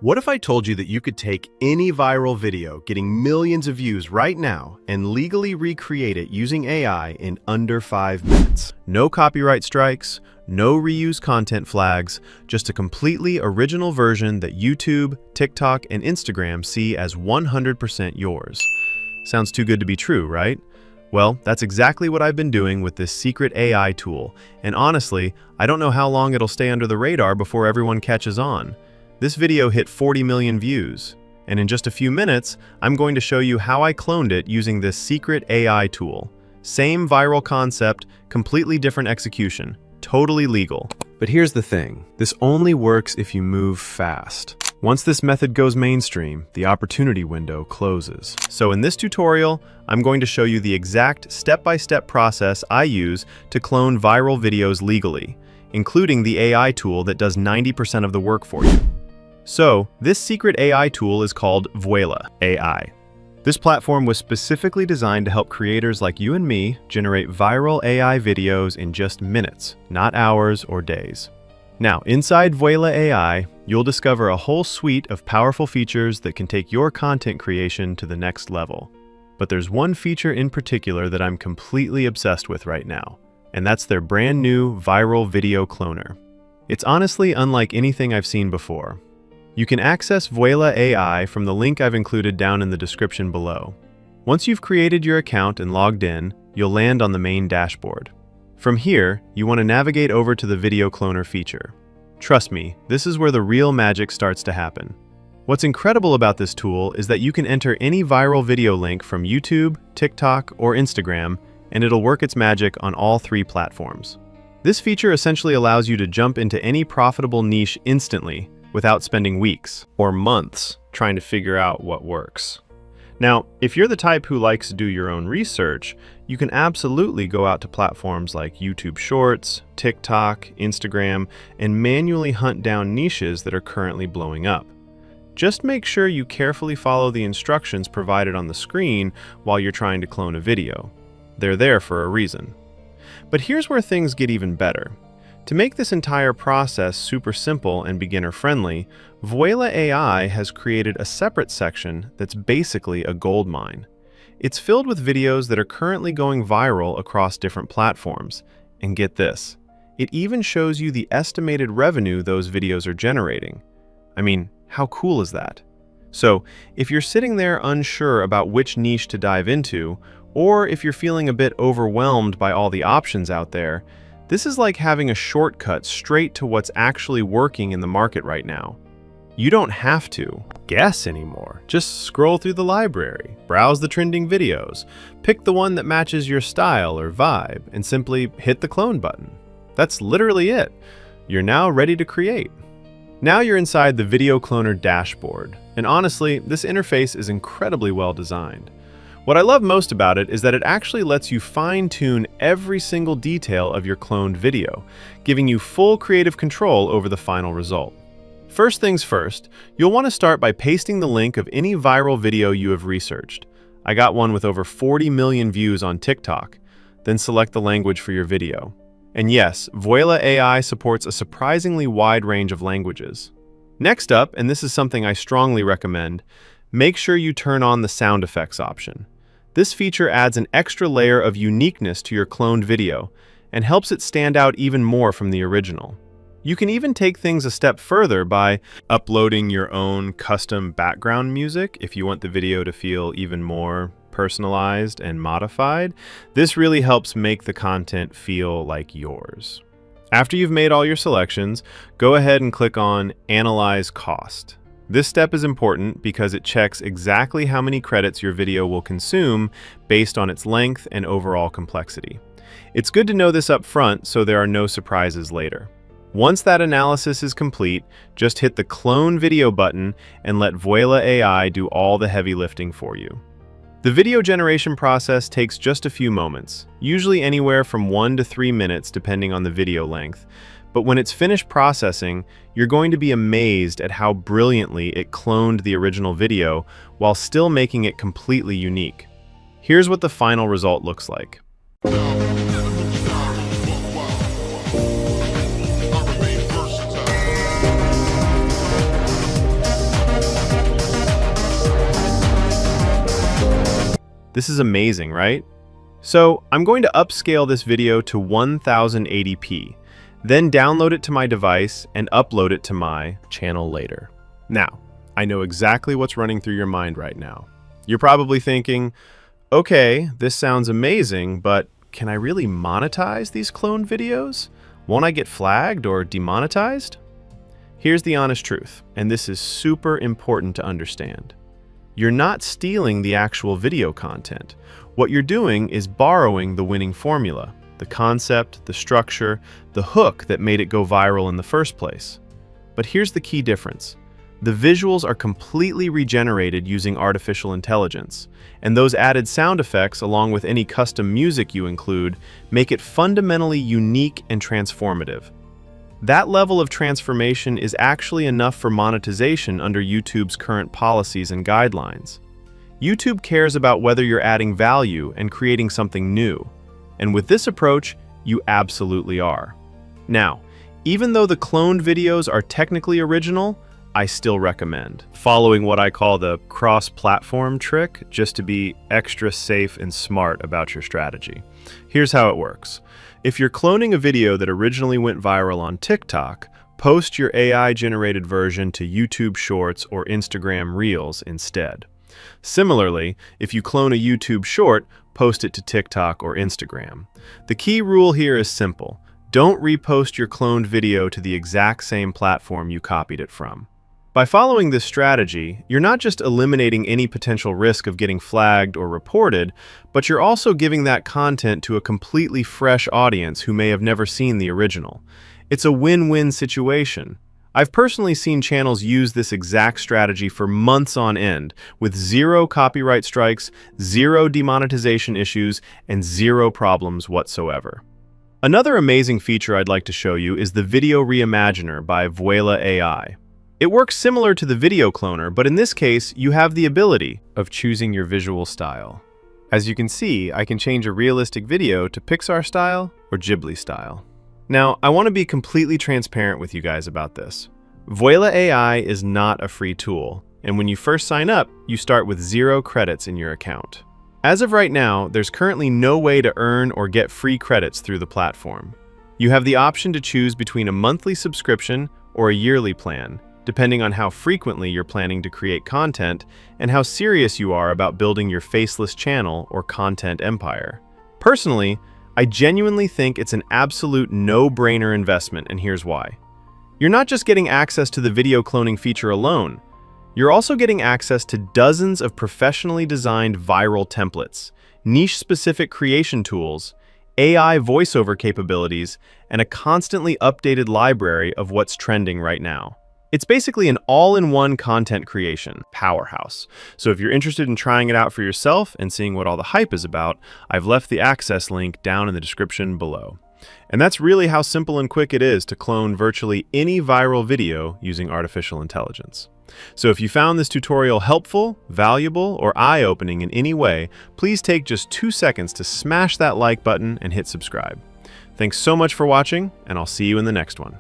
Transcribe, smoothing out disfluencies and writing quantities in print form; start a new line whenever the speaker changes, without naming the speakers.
What if I told you that you could take any viral video getting millions of views right now and legally recreate it using AI in under 5 minutes? No copyright strikes, no reuse content flags, just a completely original version that YouTube, TikTok, and Instagram see as 100% yours. Sounds too good to be true, right? Well, that's exactly what I've been doing with this secret AI tool, and honestly, I don't know how long it'll stay under the radar before everyone catches on. This video hit 40 million views, and in just a few minutes, I'm going to show you how I cloned it using this secret AI tool. Same viral concept, completely different execution, totally legal. But here's the thing, this only works if you move fast. Once this method goes mainstream, the opportunity window closes. So in this tutorial, I'm going to show you the exact step-by-step process I use to clone viral videos legally, including the AI tool that does 90% of the work for you. So, this secret AI tool is called Voya AI. This platform was specifically designed to help creators like you and me generate viral AI videos in just minutes, not hours or days. Now, inside Voya AI, you'll discover a whole suite of powerful features that can take your content creation to the next level. But there's one feature in particular that I'm completely obsessed with right now, and that's their brand new viral video cloner. It's honestly unlike anything I've seen before. You can access Voya AI from the link I've included down in the description below. Once you've created your account and logged in, you'll land on the main dashboard. From here, you want to navigate over to the video cloner feature. Trust me, this is where the real magic starts to happen. What's incredible about this tool is that you can enter any viral video link from YouTube, TikTok, or Instagram, and it'll work its magic on all 3 platforms. This feature essentially allows you to jump into any profitable niche instantly, without spending weeks or months trying to figure out what works. Now, if you're the type who likes to do your own research, you can absolutely go out to platforms like YouTube Shorts, TikTok, Instagram, and manually hunt down niches that are currently blowing up. Just make sure you carefully follow the instructions provided on the screen while you're trying to clone a video. They're there for a reason. But here's where things get even better. To make this entire process super simple and beginner-friendly, Voya AI has created a separate section that's basically a gold mine. It's filled with videos that are currently going viral across different platforms. And get this, it even shows you the estimated revenue those videos are generating. I mean, how cool is that? So, if you're sitting there unsure about which niche to dive into, or if you're feeling a bit overwhelmed by all the options out there, this is like having a shortcut straight to what's actually working in the market right now. You don't have to guess anymore. Just scroll through the library, browse the trending videos, pick the one that matches your style or vibe, and simply hit the clone button. That's literally it. You're now ready to create. Now you're inside the video cloner dashboard, and honestly, this interface is incredibly well designed. What I love most about it is that it actually lets you fine-tune every single detail of your cloned video, giving you full creative control over the final result. First things first, you'll want to start by pasting the link of any viral video you have researched. I got one with over 40 million views on TikTok. Then select the language for your video. And yes, Voya AI supports a surprisingly wide range of languages. Next up, and this is something I strongly recommend, make sure you turn on the sound effects option. This feature adds an extra layer of uniqueness to your cloned video and helps it stand out even more from the original. You can even take things a step further by uploading your own custom background music if you want the video to feel even more personalized and modified. This really helps make the content feel like yours. After you've made all your selections, go ahead and click on Analyze Cost. This step is important because it checks exactly how many credits your video will consume based on its length and overall complexity. It's good to know this up front so there are no surprises later. Once that analysis is complete, just hit the Clone Video button and let Voya AI do all the heavy lifting for you. The video generation process takes just a few moments, usually anywhere from 1 to 3 minutes depending on the video length. But when it's finished processing, you're going to be amazed at how brilliantly it cloned the original video while still making it completely unique. Here's what the final result looks like. This is amazing, right? So I'm going to upscale this video to 1080p, then download it to my device and upload it to my channel later. Now, I know exactly what's running through your mind right now. You're probably thinking, okay, this sounds amazing, but can I really monetize these cloned videos? Won't I get flagged or demonetized? Here's the honest truth, and this is super important to understand. You're not stealing the actual video content. What you're doing is borrowing the winning formula, the concept, the structure, the hook that made it go viral in the first place. But here's the key difference. The visuals are completely regenerated using artificial intelligence, and those added sound effects, along with any custom music you include, make it fundamentally unique and transformative. That level of transformation is actually enough for monetization under YouTube's current policies and guidelines. YouTube cares about whether you're adding value and creating something new, and with this approach, you absolutely are. Now, even though the cloned videos are technically original, I still recommend following what I call the cross-platform trick, just to be extra safe and smart about your strategy. Here's how it works. If you're cloning a video that originally went viral on TikTok, post your AI-generated version to YouTube Shorts or Instagram Reels instead. Similarly, if you clone a YouTube short, post it to TikTok or Instagram. The key rule here is simple. Don't repost your cloned video to the exact same platform you copied it from. By following this strategy, you're not just eliminating any potential risk of getting flagged or reported, but you're also giving that content to a completely fresh audience who may have never seen the original. It's a win-win situation. I've personally seen channels use this exact strategy for months on end, with 0 copyright strikes, 0 demonetization issues, and 0 problems whatsoever. Another amazing feature I'd like to show you is the Video Reimaginer by Voya AI. It works similar to the video cloner, but in this case, you have the ability of choosing your visual style. As you can see, I can change a realistic video to Pixar style or Ghibli style. Now, I want to be completely transparent with you guys about this. Voya AI is not a free tool, and when you first sign up, you start with 0 credits in your account. As of right now, there's currently no way to earn or get free credits through the platform. You have the option to choose between a monthly subscription or a yearly plan, depending on how frequently you're planning to create content and how serious you are about building your faceless channel or content empire. Personally, I genuinely think it's an absolute no-brainer investment, and here's why. You're not just getting access to the video cloning feature alone, you're also getting access to dozens of professionally designed viral templates, niche-specific creation tools, AI voiceover capabilities, and a constantly updated library of what's trending right now. It's basically an all-in-one content creation powerhouse. So if you're interested in trying it out for yourself and seeing what all the hype is about, I've left the access link down in the description below. And that's really how simple and quick it is to clone virtually any viral video using artificial intelligence. So if you found this tutorial helpful, valuable, or eye-opening in any way, please take just 2 seconds to smash that like button and hit subscribe. Thanks so much for watching, and I'll see you in the next one.